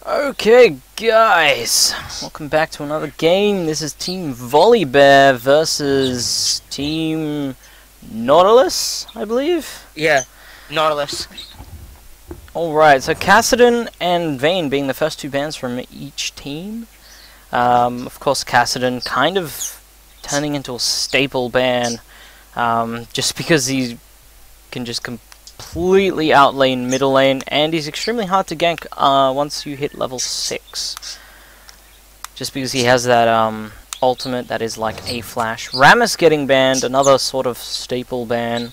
Okay, guys, welcome back to another game. This is Team Volibear versus Team Nautilus, I believe. Yeah, Nautilus. Alright, so Cassidon and Vayne being the first two bans from each team. Of course, Cassidon kind of turning into a staple ban, just because he can just completely outlane middle lane, and he's extremely hard to gank once you hit level 6. Just because he has that ultimate that is like a flash. Rammus getting banned, another sort of staple ban.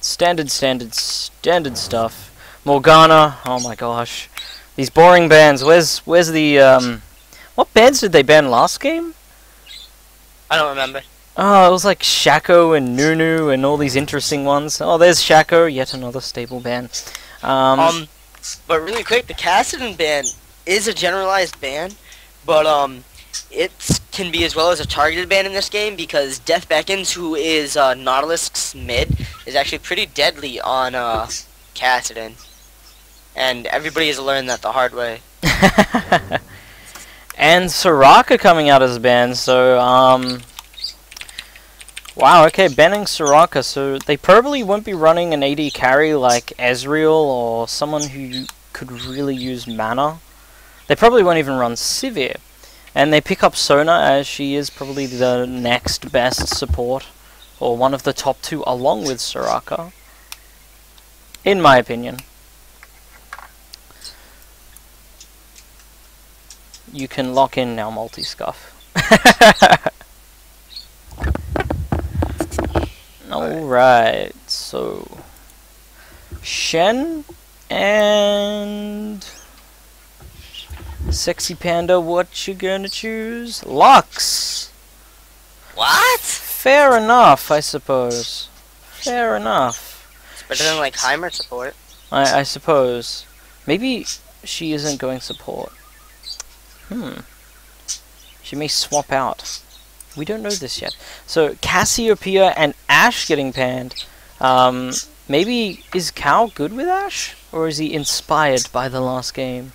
Standard stuff. Morgana, oh my gosh. These boring bans. Where's the what bans did they ban last game? I don't remember. Oh, it was like Shaco and Nunu and all these interesting ones. Oh, there's Shaco, yet another staple ban. But really quick, the Cassidon ban is a generalized ban, but it can be as well as a targeted ban in this game because Death Beckons, who is Nautilus mid, is actually pretty deadly on Cassidon, and everybody has learned that the hard way. And Soraka coming out as a ban, so wow, okay, banning Soraka, so they probably won't be running an AD carry like Ezreal or someone who could really use mana. They probably won't even run Sivir. And they pick up Sona as she is probably the next best support, or one of the top two along with Soraka, in my opinion. You can lock in now, multi-scuff. Alright, so Shen and Sexy Panda, what you gonna choose? Lux! What? Fair enough, I suppose. Fair enough. It's better than like Heimer support. I suppose. Maybe she isn't going support. She may swap out. We don't know this yet. So, Cassiopeia and Ashe getting banned. Maybe, is Cal good with Ashe? Or is he inspired by the last game?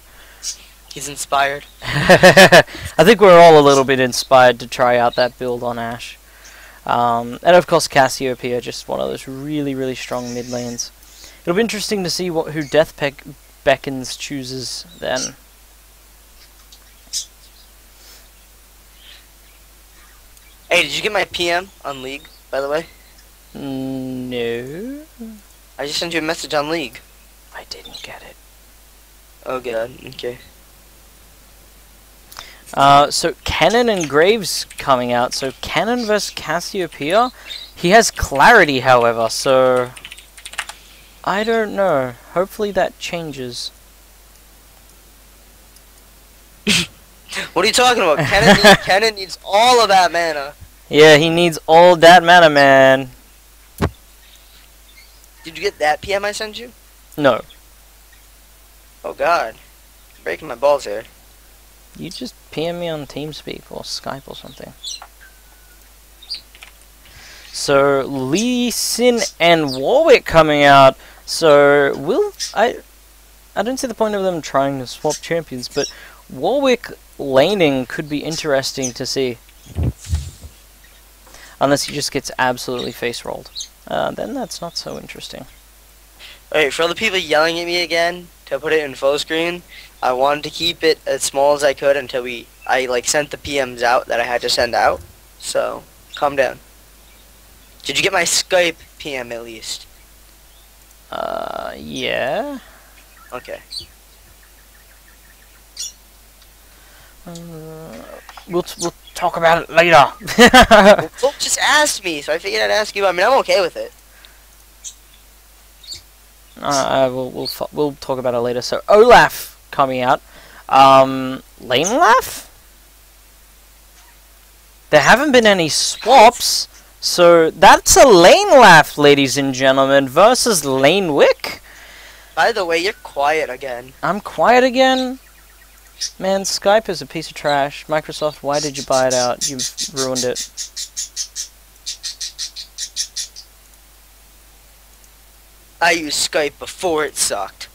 He's inspired. I think we're all a little bit inspired to try out that build on Ashe. And of course Cassiopeia, just one of those really, really strong mid lanes. It'll be interesting to see who Death Beckons chooses then. Hey, did you get my PM on League, by the way? No. I just sent you a message on League. I didn't get it. Oh god, okay. So Cannon and Graves coming out. So Cannon vs Cassiopeia. He has clarity, however, so I don't know. Hopefully that changes. What are you talking about? Cannon needs all of that mana. Yeah, he needs all that mana, man. Did you get that PM I sent you? No. Oh god. You're breaking my balls here. You just PM me on TeamSpeak or Skype or something. So Lee Sin and Warwick coming out. So I don't see the point of them trying to swap champions, but Warwick laning could be interesting to see. Unless he just gets absolutely face rolled. Then that's not so interesting. Alright, for all the people yelling at me again to put it in full screen, I wanted to keep it as small as I could until I like sent the PMs out that I had to send out. So, calm down. Did you get my Skype PM at least? Yeah. Okay. We'll talk about it later. Well, just asked me, so I figured I'd ask you. I mean, I'm okay with it. We'll talk about it later. So Olaf coming out. Lane Laugh? There haven't been any swaps, so that's a Lane Laugh, ladies and gentlemen, versus Lane Wick. By the way, you're quiet again. I'm quiet again? Man, Skype is a piece of trash. Microsoft, why did you buy it out? You've ruined it. I used Skype before it sucked.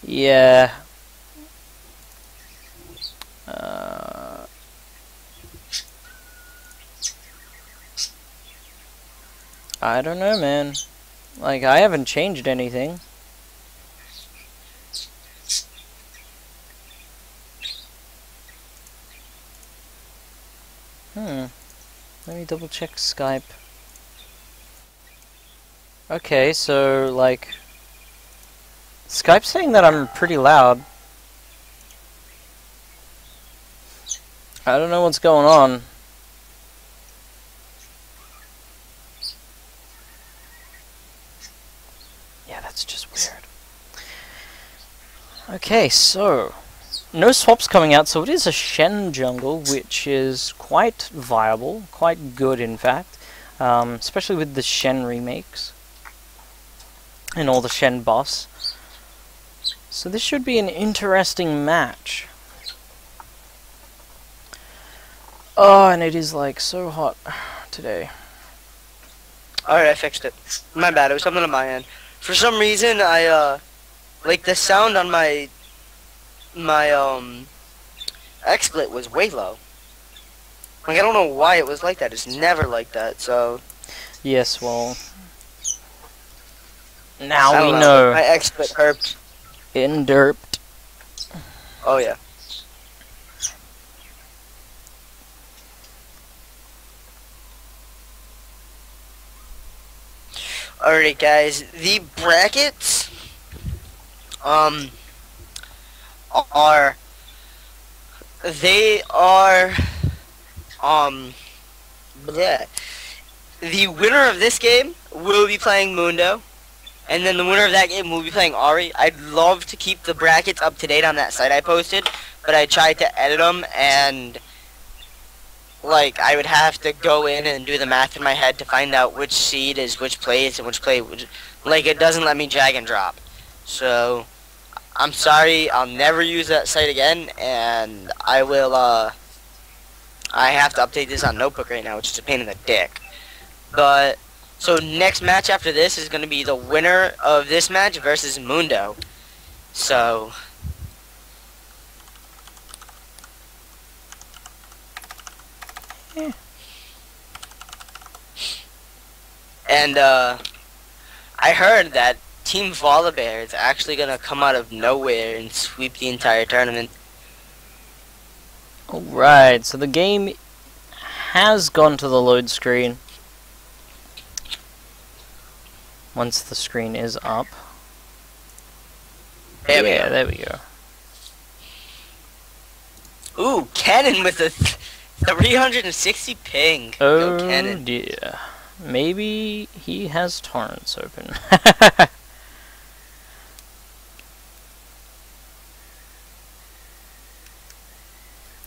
Yeah. I don't know, man. Like, I haven't changed anything. Let me double check Skype. Okay, so, like, Skype's saying that I'm pretty loud. I don't know what's going on. Yeah, that's just weird. Okay, so no swaps coming out, so it is a Shen jungle, which is quite viable, quite good in fact, especially with the Shen remakes and all the Shen buffs. So this should be an interesting match. Oh, and it is like so hot today. Alright, I fixed it. My bad, it was something on my end. For some reason, I, like, the sound on my XSplit was way low. Like, I don't know why it was like that. It's never like that, so... Yes, well... Now we know. My XSplit herped. Derped. Oh, yeah. Alright, guys. The brackets, yeah. The winner of this game will be playing Mundo, and then the winner of that game will be playing Ari. I'd love to keep the brackets up to date on that site I posted, but I tried to edit them, and like I would have to go in and do the math in my head to find out which seed is which place and which play, like it doesn't let me drag and drop. So I'm sorry, I'll never use that site again, and I will, I have to update this on Notebook right now, which is a pain in the dick. But, so next match after this is going to be the winner of this match versus Mundo. So, yeah. And, I heard that Team Volibear is actually going to come out of nowhere and sweep the entire tournament. Alright, so the game has gone to the load screen. Once the screen is up. There we go. Ooh, Cannon with a 360 ping. Oh Go Cannon. dear. Maybe he has torrents open.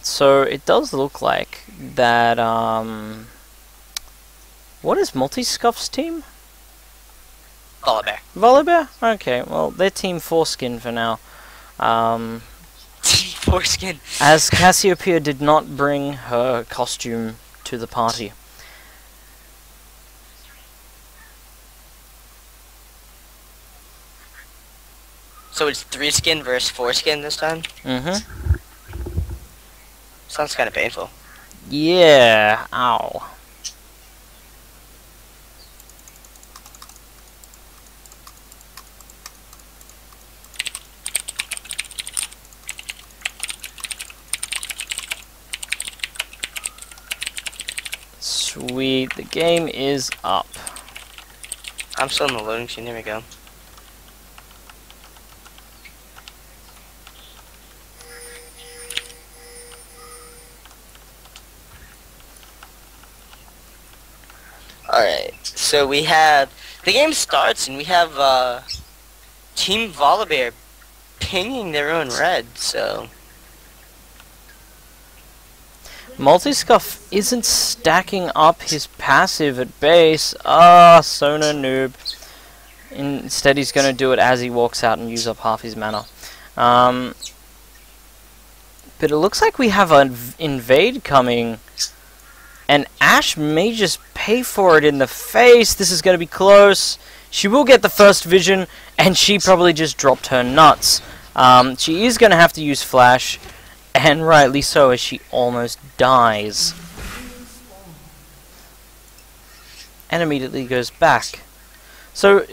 So it does look like that, what is Multiscuff's team? Volibear. Volibear? Okay, well, they're Team Foreskin for now. Team Foreskin. As Cassiopeia did not bring her costume to the party. So it's 3-skin versus 4-skin this time? Mm-hmm. Sounds kind of painful. Yeah, ow. Sweet, the game is up. I'm still in the loading screen, there we go. Alright, so we have, the game starts and we have Team Volibear pinging their own red, so... Multiscuff isn't stacking up his passive at base. Ah, Sona noob. Instead he's going to do it as he walks out and use up half his mana. But it looks like we have an invade coming. And Ash may just pay for it in the face. This is going to be close. She will get the first vision, and she probably just dropped her nuts. She is going to have to use Flash, And rightly so, as she almost dies. And immediately goes back. So,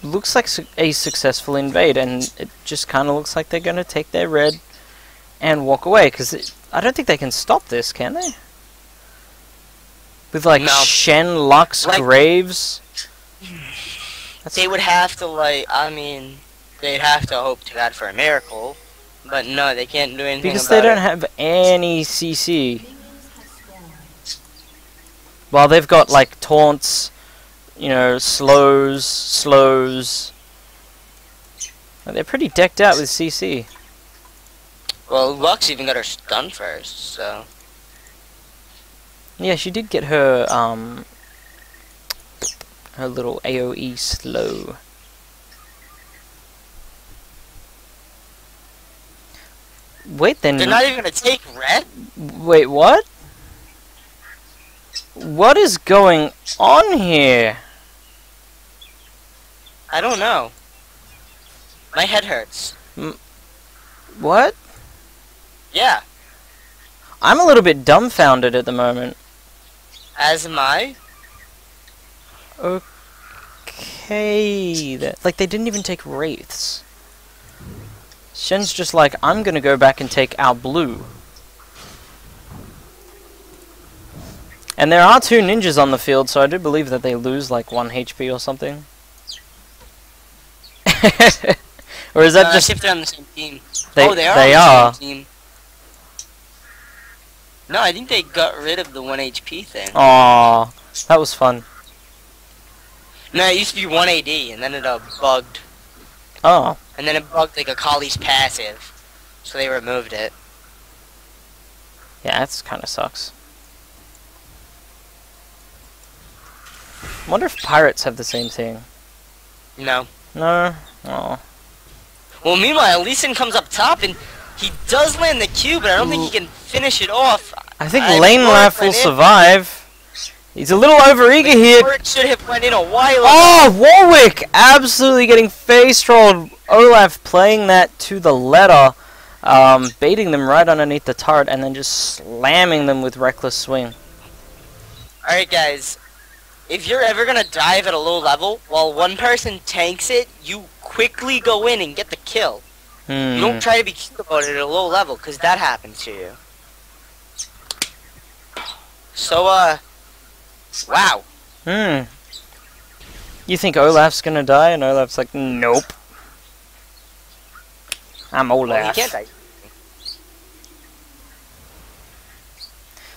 looks like a successful invade, and it just kind of looks like they're going to take their red and walk away, because I don't think they can stop this, can they? With like No. Shen, Lux, Like- Graves. They would have to, like, I mean, they'd have to hope to God for a miracle, but no, they can't do anything Because about they don't it. have any CC. Well, they've got like taunts, you know, slows. They're pretty decked out with CC. Well, Lux even got her stun first, so... Yeah, she did get her her little AoE slow. Wait, then. They're not even gonna take red? Wait, what? What is going on here? I don't know. My head hurts. What? Yeah, I'm a little bit dumbfounded at the moment. as am I. Okay, like they didn't even take wraiths. Shen's just like, I'm gonna go back and take our blue. And there are 2 ninjas on the field, so I do believe that they lose like 1 HP or something. Or is that As just if they're on the same team. they Oh, they are they on are? the same team. No, I think they got rid of the 1 HP thing. Aww, that was fun. No, it used to be 1 AD, and then it bugged. Oh, And then it bugged like Akali's passive. So they removed it. yeah, that's kind of sucks. Wonder if pirates have the same thing. No. No. Oh. Well, meanwhile, Lee Sin comes up top, and he does land the Q, but I don't think he can finish it off. I think I Lane before it Laugh will went in- survive. He's a little overeager here. Before it should have went in a while ago. Oh, Warwick absolutely getting face trolled. Olaf playing that to the letter, baiting them right underneath the turret and then just slamming them with reckless swing. Alright, guys. If you're ever gonna dive at a low level, while one person tanks it, you quickly go in and get the kill. You don't try to be cute about it at a low level, because that happens to you. So, wow. You think Olaf's gonna die? And Olaf's like, nope. I'm Well, Olaf. he can't die.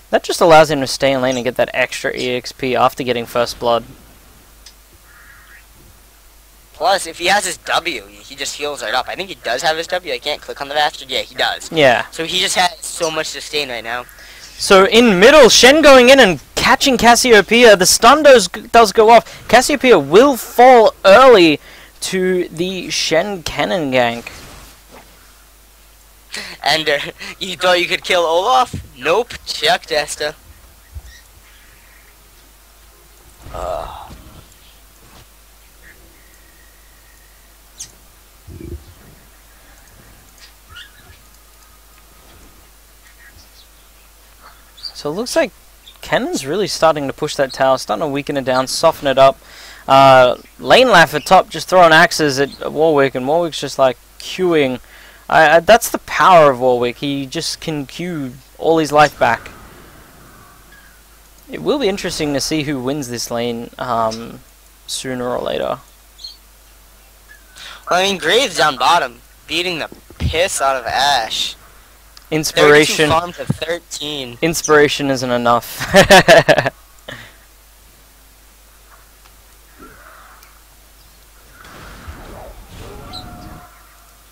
That just allows him to stay in lane and get that extra EXP after getting first blood. Plus, if he has his W, he just heals right up. I think he does have his W. I can't click on the bastard. Yeah, he does. Yeah. So he just has so much sustain right now. So in middle, Shen going in and catching Cassiopeia. The stun does go off. Cassiopeia will fall early to the Shen cannon gank. And you thought you could kill Olaf? Nope. Chuck Desta. So it looks like Cannon's really starting to push that tower, starting to weaken it down, soften it up. Lane Laugh at top, just throwing axes at Warwick, and Warwick's just like queuing. That's the power of Warwick. He just can queue all his life back. It will be interesting to see who wins this lane sooner or later. I mean, Graves down bottom, beating the piss out of Ashe. Inspiration. 32 farm to 13. Inspiration isn't enough.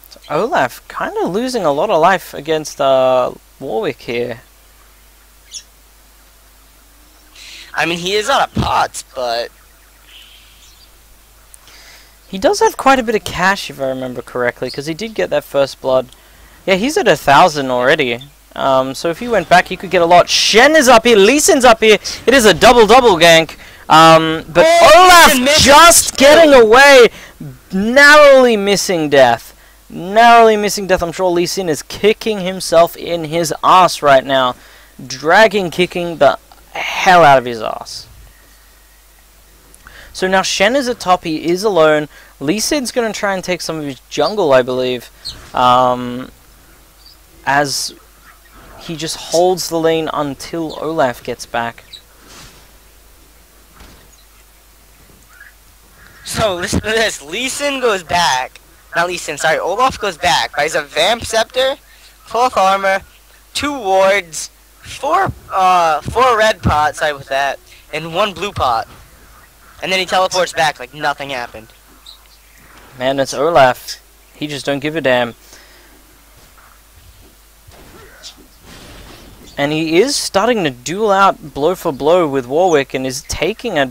So Olaf kind of losing a lot of life against Warwick here. I mean, he is out of pots, but He does have quite a bit of cash, if I remember correctly, because he did get that first blood. Yeah, he's at 1,000 already. So if he went back, he could get a lot. Shen is up here. Lee Sin's up here. It is a double-double gank. But Olaf Lee Sin just getting away, narrowly missing death. narrowly missing death. I'm sure Lee Sin is kicking himself in his ass right now. Kicking the hell out of his ass. So now Shen is at top, he is alone. Lee Sin's going to try and take some of his jungle, I believe. As he just holds the lane until Olaf gets back. So listen to this. Lee Sin goes back. Not Lee Sin, sorry. Olaf goes back. Buys a Vamp Scepter, 12th armor, 2 wards, 4 red pots, sorry with that, and 1 blue pot. And then he teleports back like nothing happened. Man, it's Olaf. He just don't give a damn. And he is starting to duel out blow for blow with Warwick and is taking a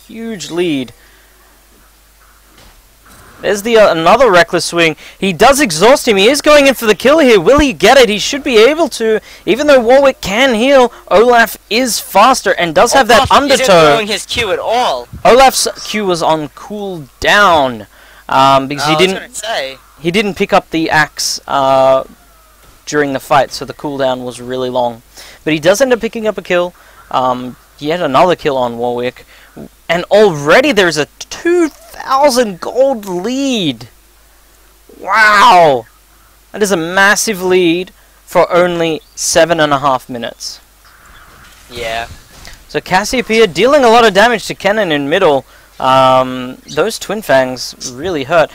huge lead. There's the another reckless swing. He does exhaust him. He is going in for the kill here. Will he get it? He should be able to. Even though Warwick can heal, Olaf is faster and does have that undertow. Isn't throwing his Q at all. Olaf's Q was on cooldown because he didn't pick up the axe during the fight, so the cooldown was really long. But he does end up picking up a kill. Yet another kill on Warwick, and already there's a 2,000 gold lead. Wow, that is a massive lead for only 7.5 minutes. Yeah. So Cassiopeia dealing a lot of damage to Kennen in middle. Those Twin Fangs really hurt.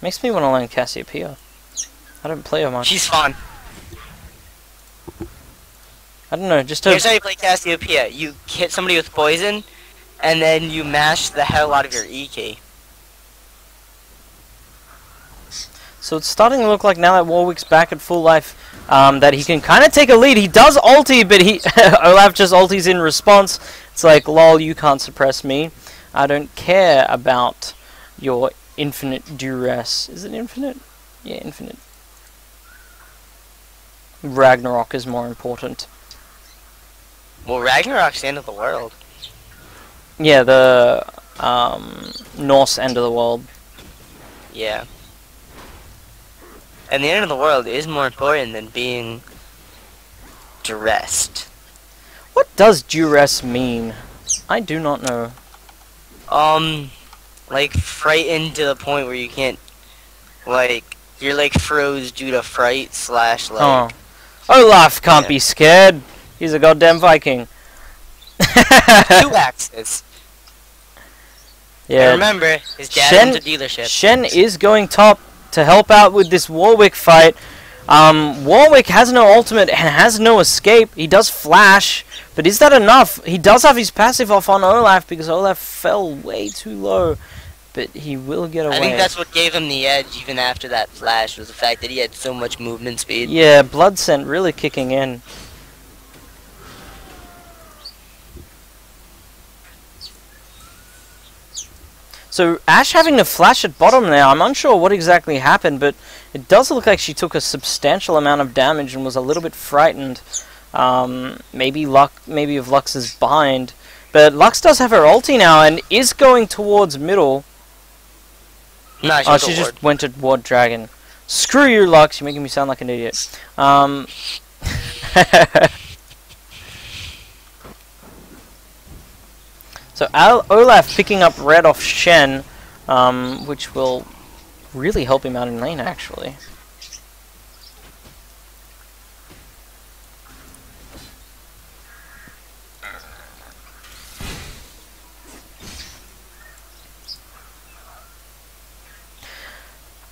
Makes me want to learn Cassiopeia. I don't play her much. She's fun. I don't know, just Here's how you play Cassiopeia. You hit somebody with poison, and then you mash the hell out of your E key. So it's starting to look like now that Warwick's back at full life, that he can kind of take a lead. He does ulti, but Olaf just ultis in response. It's like, lol, you can't suppress me. I don't care about your infinite duress. Is it infinite? Yeah, infinite. Ragnarok is more important. Well, Ragnarok's the end of the world. Yeah, the Norse end of the world. Yeah. And the end of the world is more important than being duressed. What does duress mean? I do not know. Like frightened to the point where you can't, like, you're like froze due to fright / like. Oh. Olaf can't be scared. He's a goddamn Viking. 2 axes. Yeah. And remember, his dad owns a dealership. Shen is going top to help out with this Warwick fight. Warwick has no ultimate and has no escape. He does flash, but is that enough? He does have his passive off on Olaf because Olaf fell way too low, but he will get away. I think that's what gave him the edge even after that flash, was the fact that he had so much movement speed. Yeah, Blood Scent really kicking in. So Ashe having to flash at bottom there. I'm unsure what exactly happened, but it does look like she took a substantial amount of damage and was a little bit frightened. Maybe of Lux's bind. But Lux does have her ulti now and is going towards middle. Nice. Oh, she just went to Ward Dragon. Screw you, Lux. You're making me sound like an idiot. So Olaf picking up red off Shen, which will really help him out in lane, actually.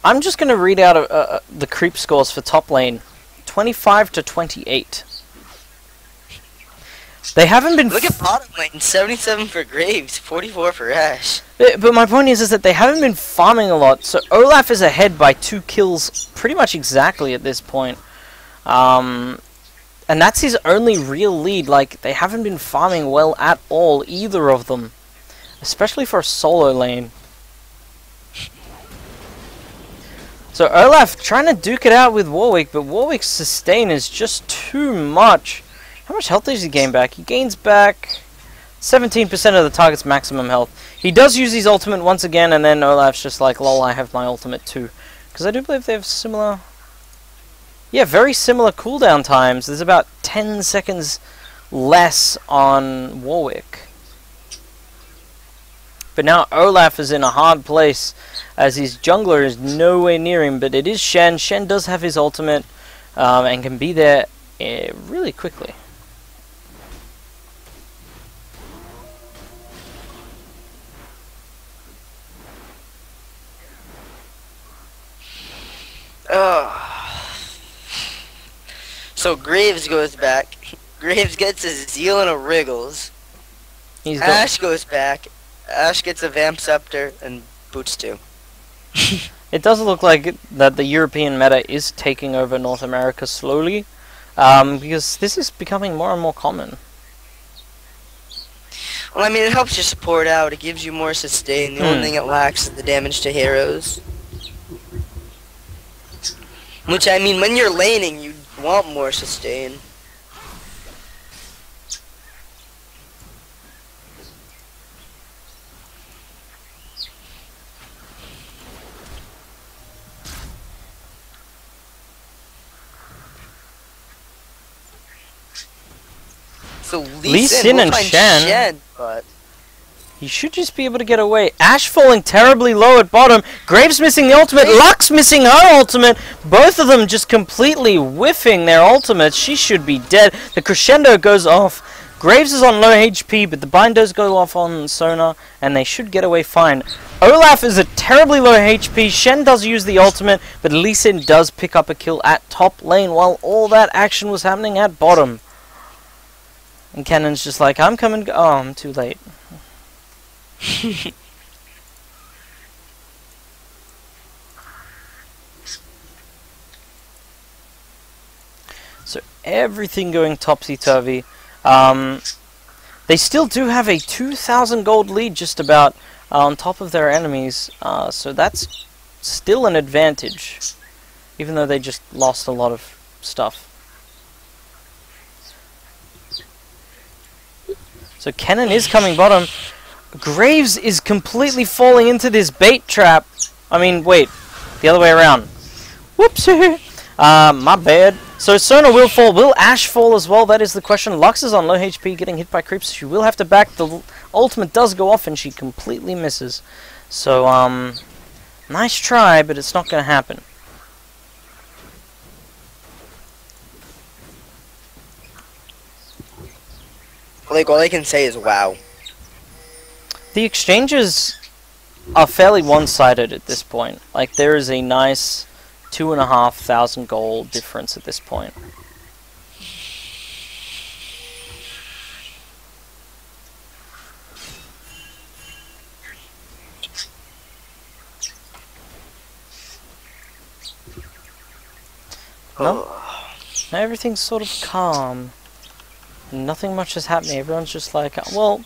I'm just going to read out the creep scores for top lane. 25 to 28. They haven't been... Look at bottom lane, 77 for Graves, 44 for Ashe. But my point is that they haven't been farming a lot, so Olaf is ahead by 2 kills pretty much exactly at this point. And that's his only real lead. Like, they haven't been farming well at all, either of them. Especially for a solo lane. So Olaf trying to duke it out with Warwick, but Warwick's sustain is just too much. How much health does he gain back? He gains back 17% of the target's maximum health. He does use his ultimate once again, and then Olaf's just like, lol, I have my ultimate too. Because I do believe they have similar... Yeah, very similar cooldown times. There's about 10 seconds less on Warwick. But now Olaf is in a hard place, as his jungler is nowhere near him, but it is Shen. Shen does have his ultimate, and can be there really quickly. So Graves goes back. Graves gets a Zeal and a Wriggles. Ash goes back. Ash gets a Vamp Scepter and Boots too. It does look like that the European meta is taking over North America slowly, because this is becoming more and more common. Well, I mean, it helps your support out. It gives you more sustain. The only thing it lacks is the damage to heroes. Which, I mean, when you're laning, you want more sustain. So Lee Sin and Shen, but he should just be able to get away. Ashe falling terribly low at bottom. Graves missing the ultimate. Lux missing her ultimate. Both of them just completely whiffing their ultimates. She should be dead. The crescendo goes off. Graves is on low HP, but the bind does go off on Sona, and they should get away fine. Olaf is at terribly low HP. Shen does use the ultimate, but Lee Sin does pick up a kill at top lane while all that action was happening at bottom. And Cannon's just like, I'm coming. Oh, I'm too late. So everything going topsy-turvy. They still do have a 2,000 gold lead just about on top of their enemies. So that's still an advantage, even though they just lost a lot of stuff. So Kennen is coming bottom. Graves is completely falling into this bait trap. I mean, wait. The other way around. Whoopsie. My bad. So Sona will fall. Will Ashe fall as well? That is the question. Lux is on low HP, getting hit by creeps. She will have to back. The ultimate does go off, and she completely misses. So, nice try, but it's not going to happen. Like, all I can say is wow. The exchanges are fairly one-sided at this point. Like, there is a nice 2,500 gold difference at this point. No? Now everything's sort of calm. Nothing much is happening. Everyone's just like, well,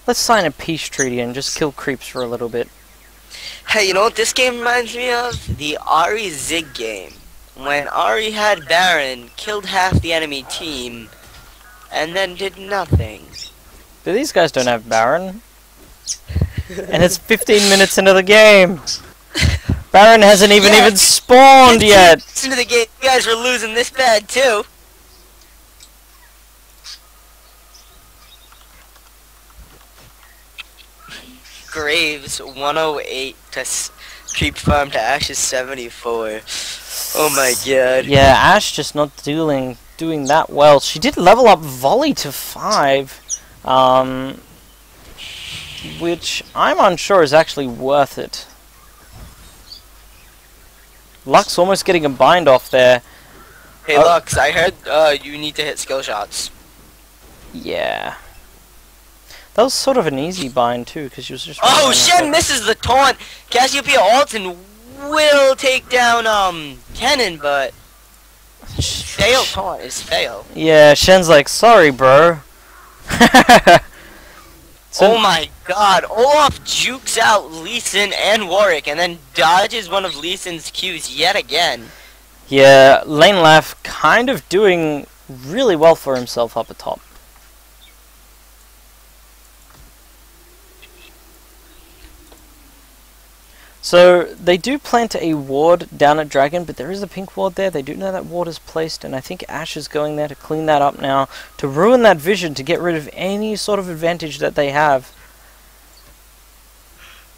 let's sign a peace treaty and just kill creeps for a little bit. Hey, you know what this game reminds me of? The Ahri Zig game. When Ahri had Baron, killed half the enemy team, and then did nothing. But these guys don't have Baron. And it's 15 minutes into the game. Baron hasn't even spawned yet. Into the game, you guys were losing this bad too. Graves 108 to creep farm to Ash's 74. Oh my god. Yeah, Ashe just not doing that well. She did level up Volley to 5, which I'm unsure is actually worth it. Lux almost getting a bind off there. Hey Lux, I heard you need to hit skill shots. Yeah. That was sort of an easy bind too, because she was just... Oh, Shen misses the taunt! Cassiopeia ults and will take down, Kennen, but... fail taunt is fail. Yeah, Shen's like, sorry, bro. Oh my god, Olaf jukes out Lee Sin and Warwick, and then dodges one of Lee Sin's Qs yet again. Yeah, Lane Laugh kind of doing really well for himself up atop. So they do plant a ward down at Dragon, but there is a pink ward there. They do know that ward is placed, and I think Ash is going there to clean that up now, to ruin that vision, to get rid of any sort of advantage that they have.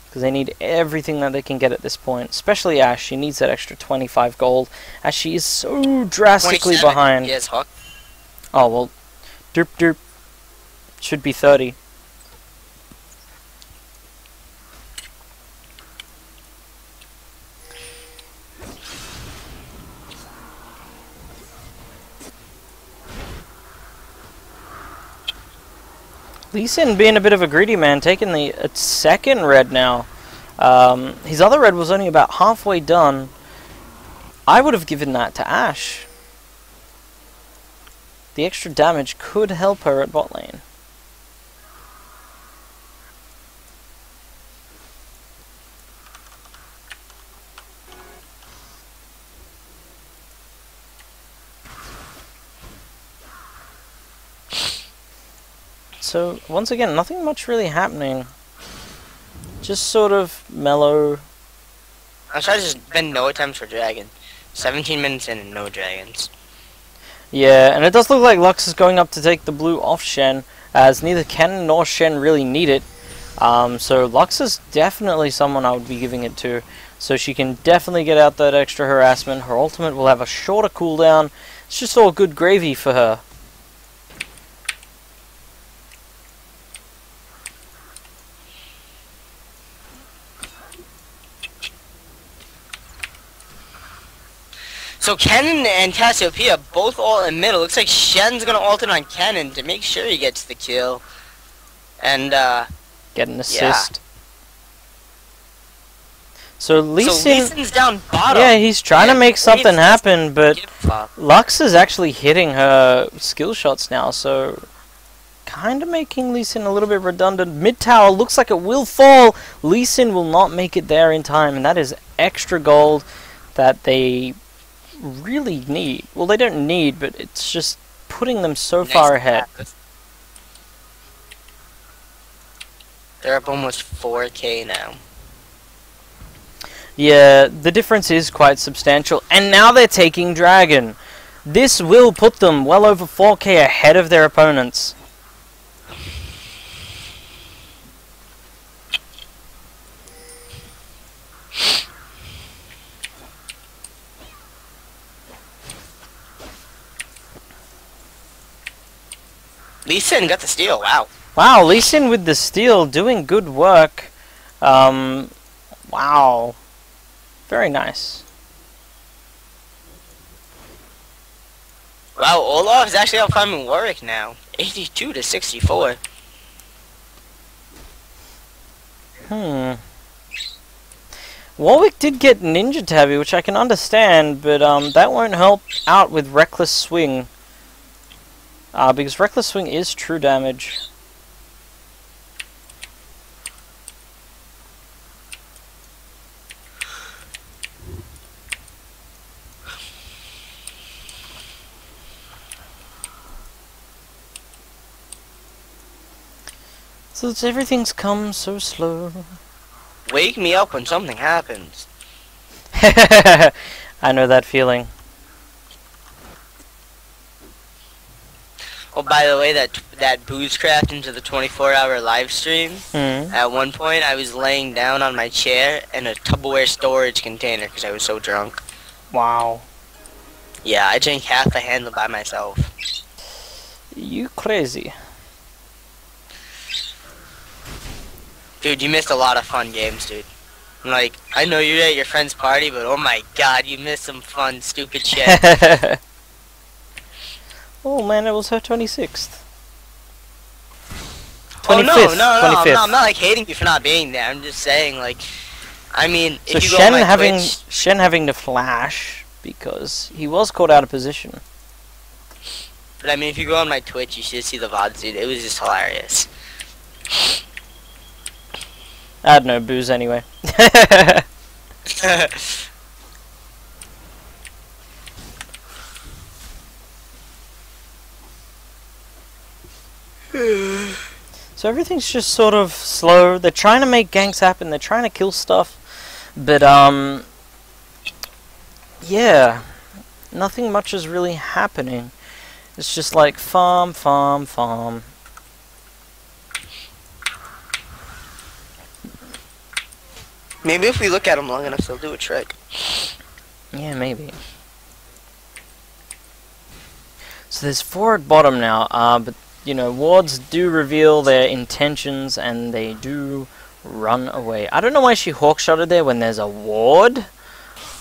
Because they need everything that they can get at this point, especially Ash. She needs that extra 25 gold, as she is so drastically behind. Yes, Hawk. Oh, well, derp derp. Should be 30. Lee Sin being a bit of a greedy man, taking the second red now. His other red was only about halfway done. I would have given that to Ash. The extra damage could help her at bot lane. So, once again, nothing much really happening. Just sort of mellow. I'm trying to just spend no attempts for dragon. 17 minutes in and no dragons. Yeah, and it does look like Lux is going up to take the blue off Shen, as neither Ken nor Shen really need it. So Lux is definitely someone I would be giving it to. So she can definitely get out that extra harassment. Her ultimate will have a shorter cooldown. It's just all good gravy for her. So Kennen and Cassiopeia both ult in middle. Looks like Shen's gonna ult in on Kennen to make sure he gets the kill. And get an assist. Yeah. So Lee Sin, Sin's down bottom. yeah, he's trying to make something happen, but Lux is actually hitting her skill shots now, so kind of making Lee Sin a little bit redundant. Mid tower looks like it will fall. Lee Sin will not make it there in time, and that is extra gold that they really need. Well, they don't need, but it's just putting them so far ahead. They're up almost 4K now. Yeah, the difference is quite substantial, and now they're taking Dragon. This will put them well over 4K ahead of their opponents. Lee Sin got the steal, wow. Wow, Lee Sin with the steal, doing good work. Wow. Very nice. Wow, Olaf is actually outfarming Warwick now. 82 to 64. Warwick did get Ninja Tabby, which I can understand, but that won't help out with Reckless Swing. Because Reckless Swing is true damage. So everything's come so slow. Wake me up when something happens. I know that feeling. Oh, by the way, that boozecraft into the 24-hour live stream. At one point, I was laying down on my chair in a Tupperware storage container because I was so drunk. Wow. Yeah, I drank half a handle by myself. You crazy. Dude, you missed a lot of fun games, dude. Like, I know you're at your friend's party, but oh my god, you missed some fun, stupid shit. Oh man, it was her 26th. 25th. Oh no, 25th. I'm not like hating you for not being there. I'm just saying, like, I mean, So if you go on my Twitch, Shen having to flash because he was caught out of position. but I mean, if you go on my Twitch, you should see the VODs, dude. It was just hilarious. I had no booze anyway. So everything's just sort of slow. They're trying to make ganks happen. They're trying to kill stuff. But, yeah. Nothing much is really happening. It's just like farm, farm, farm. Maybe if we look at them long enough, they'll do a trick. Yeah, maybe. So there's 4 at bottom now, but, you know, wards do reveal their intentions and they do run away. I don't know why she hawkshotted there when there's a ward,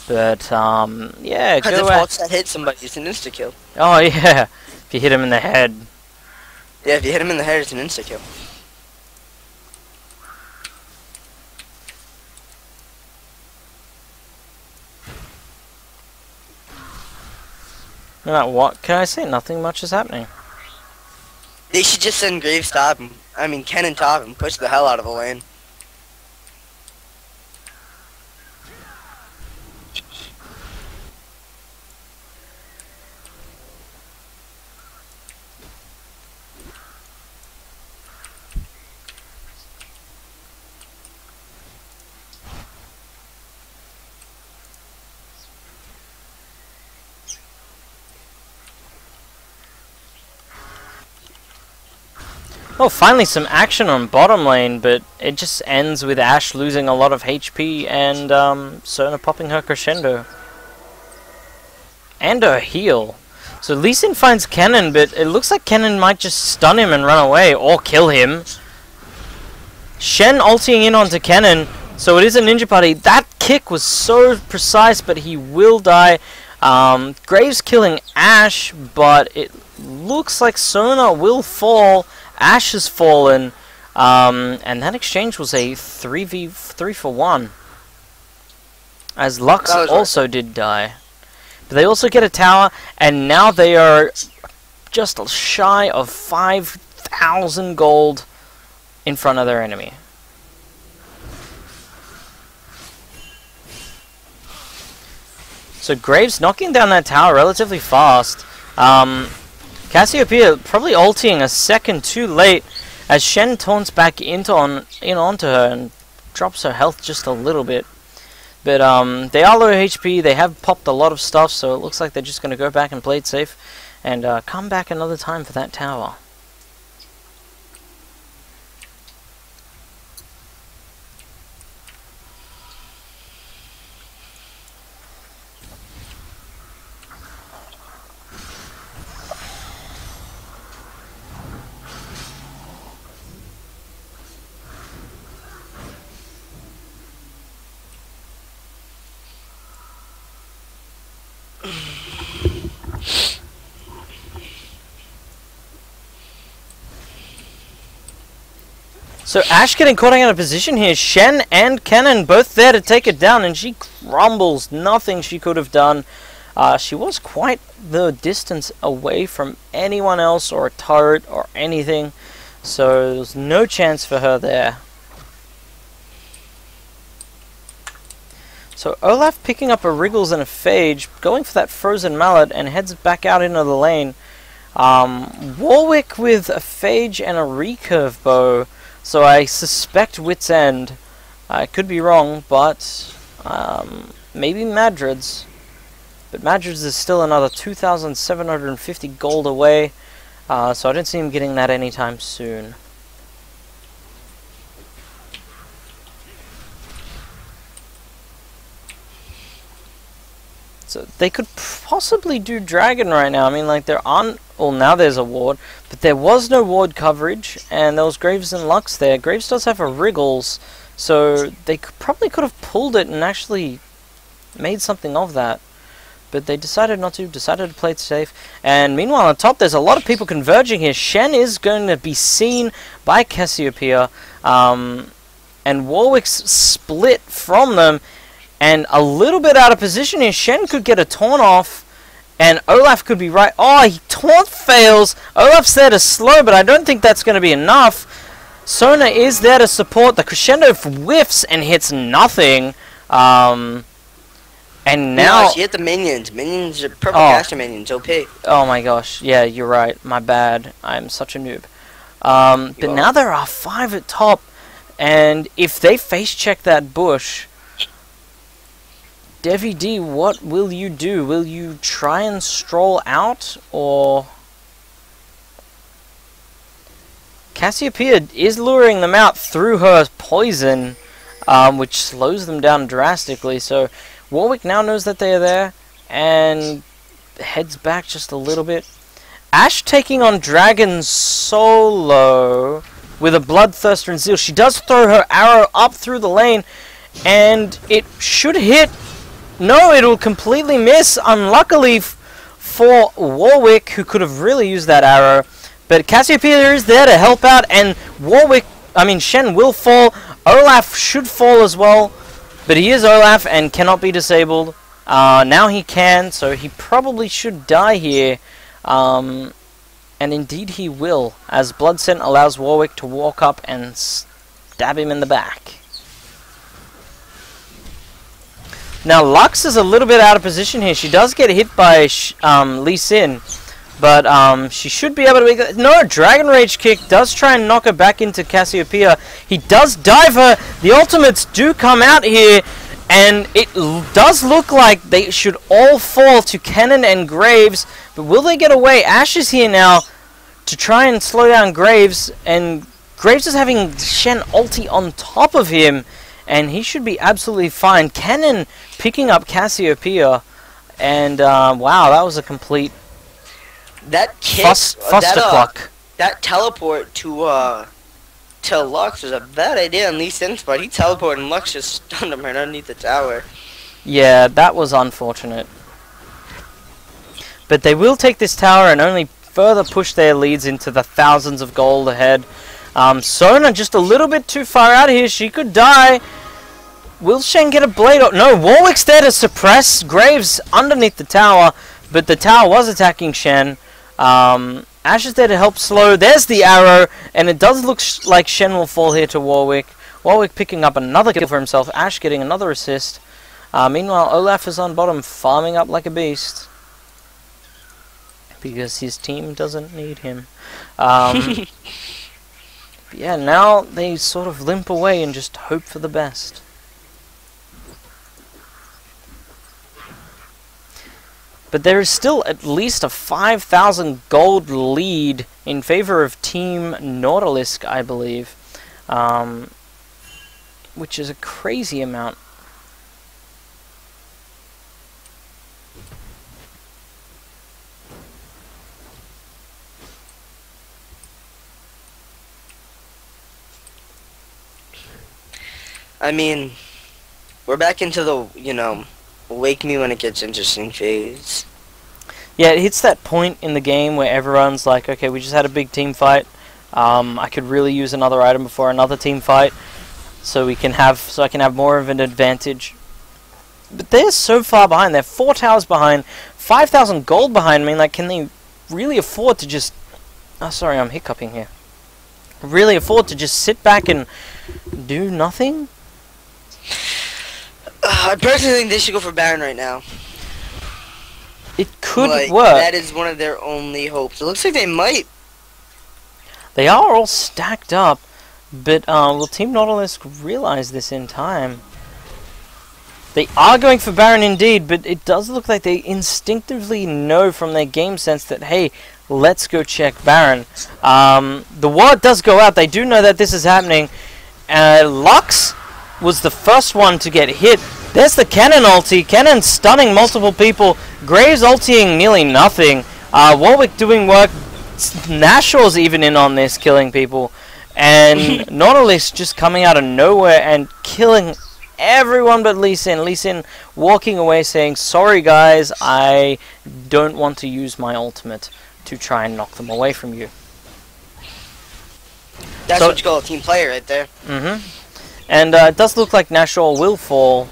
but, yeah, Because go if at... hawkshot hits somebody, it's an insta-kill. Oh, yeah, if you hit him in the head. Yeah, if you hit him in the head, it's an insta-kill. No matter what can I say, nothing much is happening. They should just send Graves top him. I mean, Ken and top him. Push the hell out of the lane. Oh, finally some action on bottom lane, but it just ends with Ashe losing a lot of HP and Sona popping her crescendo. And her heal. So Lee Sin finds Kennen, but it looks like Kennen might just stun him and run away, or kill him. Shen ulting in onto Kennen, so it is a ninja party. That kick was so precise, but he will die. Graves killing Ashe, but it looks like Sona will fall. Ashe has fallen, and that exchange was a 3 for 1. As Lux also did die. But they also get a tower, and now they are just shy of 5,000 gold in front of their enemy. So Graves knocking down that tower relatively fast. Cassiopeia probably ulting a second too late as Shen taunts back onto her and drops her health just a little bit. But they are low HP, they have popped a lot of stuff, so it looks like they're just going to go back and play it safe and come back another time for that tower. So Ashe getting caught out of position here. Shen and Kennen both there to take it down, and she crumbles. Nothing she could have done. She was quite the distance away from anyone else or a turret or anything, so there was no chance for her there. So Olaf picking up a Wriggles and a Phage, going for that Frozen Mallet, and heads back out into the lane. Warwick with a Phage and a recurve bow. So I suspect Wit's End. I could be wrong, but maybe Madrid's. But Madrid's is still another 2,750 gold away, so I don't see him getting that anytime soon. So they could possibly do Dragon right now. I mean, like, there aren't... Well, now there's a ward, but there was no ward coverage, and there was Graves and Lux there. Graves does have a Wriggles, so they probably could have pulled it and actually made something of that. But they decided not to, decided to play it safe. And meanwhile, on top, there's a lot of people converging here. Shen is going to be seen by Cassiopeia, and Warwick's split from them. And a little bit out of position here. Shen could get a taunt off. And Olaf could be right. Oh, he taunt fails. Olaf's there to slow, but I don't think that's going to be enough. Sona is there to support. The crescendo whiffs and hits nothing. And now... No, she hit the minions. Minions are purple caster minions. OP. Oh my gosh. Yeah, you're right. My bad. I'm such a noob. But now there are 5 at top, and if they face check that bush, Devi D, what will you do? Will you try and stroll out, or... Cassiopeia is luring them out through her poison, which slows them down drastically, so Warwick now knows that they are there, and heads back just a little bit. Ash taking on Dragon solo with a Bloodthirster and Zeal. She does throw her arrow up through the lane, and it should hit. No, it'll completely miss, unluckily for Warwick, who could have really used that arrow. But Cassiopeia is there to help out, and Shen will fall. Olaf should fall as well, but he is Olaf and cannot be disabled. Now he can, so he probably should die here. And indeed he will, as Blood Scent allows Warwick to walk up and stab him in the back. Now Lux is a little bit out of position here. She does get hit by Lee Sin, but she should be able to make... No, Dragon Rage kick does try and knock her back into Cassiopeia. He does dive her. The ultimates do come out here, and it does look like they should all fall to Cannon and Graves, but will they get away? Ash is here now to try and slow down Graves, and Graves is having Shen ulti on top of him, and he should be absolutely fine. Cannon picking up Cassiopeia, and wow, that was a complete fustercluck. That teleport to Lux was a bad idea in Lee Sin's part. He teleported and Lux just stunned him right underneath the tower. Yeah, that was unfortunate. But they will take this tower and only further push their leads into the thousands of gold ahead. Sona just a little bit too far out here. She could die. Will Shen get a blade? No, Warwick's there to suppress Graves underneath the tower, but the tower was attacking Shen. Ash is there to help slow. There's the arrow, and it does look like Shen will fall here to Warwick. Warwick picking up another kill for himself. Ash getting another assist. Meanwhile, Olaf is on bottom, farming up like a beast. Because his team doesn't need him. But yeah, now they sort of limp away and just hope for the best. But there is still at least a 5,000 gold lead in favor of Team Nautilus, I believe. Which is a crazy amount. I mean, we're back into the, wake me when it gets interesting phase. Yeah, it hits that point in the game where everyone's like, okay, we just had a big team fight. I could really use another item before another team fight, so I can have more of an advantage. But they're so far behind. They're 4 towers behind, 5,000 gold behind. I mean, like, can they really afford to just... Oh, sorry, I'm hiccuping here. Really afford to just sit back and do nothing? I personally think they should go for Baron right now. It could work. That is one of their only hopes. It looks like they might. They are all stacked up, but will Team Nautilus realize this in time? They are going for Baron indeed, but it does look like they instinctively know from their game sense that, hey, let's go check Baron. The word does go out. They do know that this is happening. Lux was the first one to get hit. There's the Cannon ulti. Cannon stunning multiple people. Graves ultiing nearly nothing. Warwick doing work. Nashor's even in on this, killing people. And Nautilus just coming out of nowhere and killing everyone but Lee Sin. Lee Sin walking away saying, sorry guys, I don't want to use my ultimate to try and knock them away from you. That's what you call a team player right there. And it does look like Nashor will fall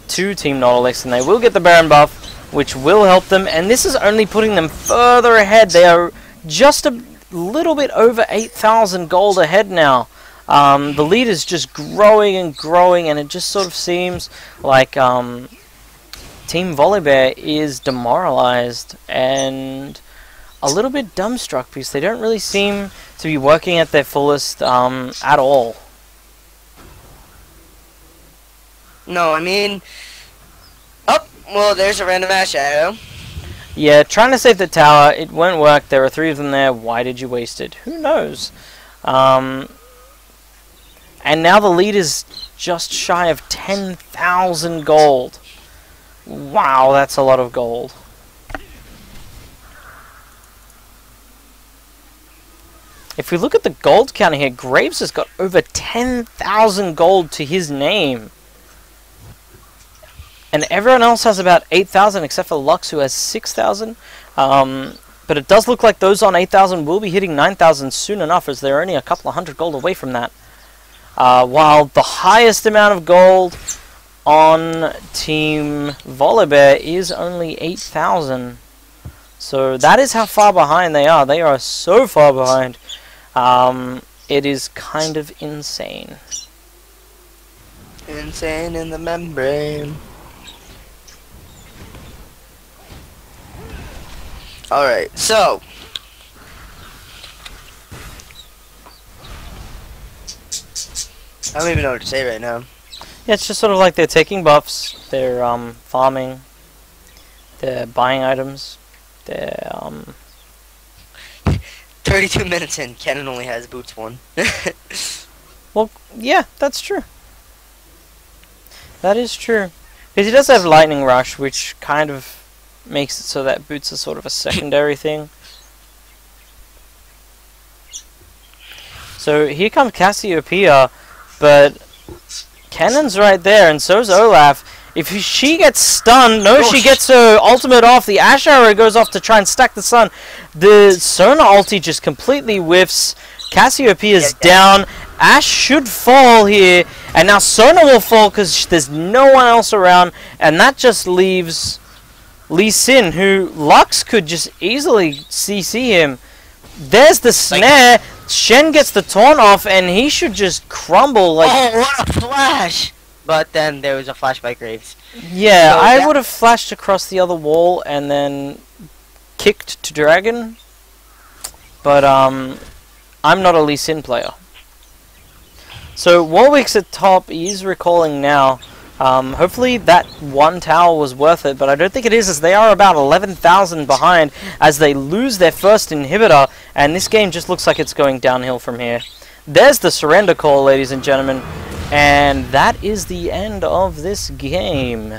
to Team Nautilus, and they will get the Baron buff, which will help them. And this is only putting them further ahead. They are just a little bit over 8,000 gold ahead now. The lead is just growing and growing, and it just sort of seems like Team Volibear is demoralized. And a little bit dumbstruck because they don't really seem to be working at their fullest at all. No, I mean... Oh, well, there's a random ash arrow. Yeah, trying to save the tower, it won't work. There are 3 of them there. Why did you waste it? Who knows? And now the lead is just shy of 10,000 gold. Wow, that's a lot of gold. If we look at the gold counter here, Graves has got over 10,000 gold to his name. And everyone else has about 8,000 except for Lux, who has 6,000. But it does look like those on 8,000 will be hitting 9,000 soon enough, as they're only a couple of hundred gold away from that. While the highest amount of gold on Team Volibear is only 8,000. So that is how far behind they are. They are so far behind. It is kind of insane. Insane in the membrane. Alright, so... I don't even know what to say right now. Yeah, it's just sort of like they're taking buffs, they're farming, they're buying items, they're 32 minutes in, Kennen only has boots 1. Well, yeah, that's true. That is true. Because he does have Lightning Rush, which kind of makes it so that boots are sort of a secondary thing. So here comes Cassiopeia, but Kennen's right there, and so's Olaf. If she gets stunned, she gets her ultimate off. The Ash Arrow goes off to try and stack the sun. The Sona ulti just completely whiffs. Cassiopeia's down. Ash should fall here, and now Sona will fall because there's no one else around, and that just leaves Lee Sin, who Lux could just easily CC him. There's the snare. Shen gets the taunt off, and he should just crumble. Like, oh, what a flash! But then there was a flash by Graves. Yeah, so I would have flashed across the other wall and then kicked to Dragon. But I'm not a Lee Sin player. So Warwick's at top. He's recalling now. Hopefully that one tower was worth it, but I don't think it is, as they are about 11,000 behind as they lose their first inhibitor, and this game just looks like it's going downhill from here. There's the surrender call, ladies and gentlemen, and that is the end of this game.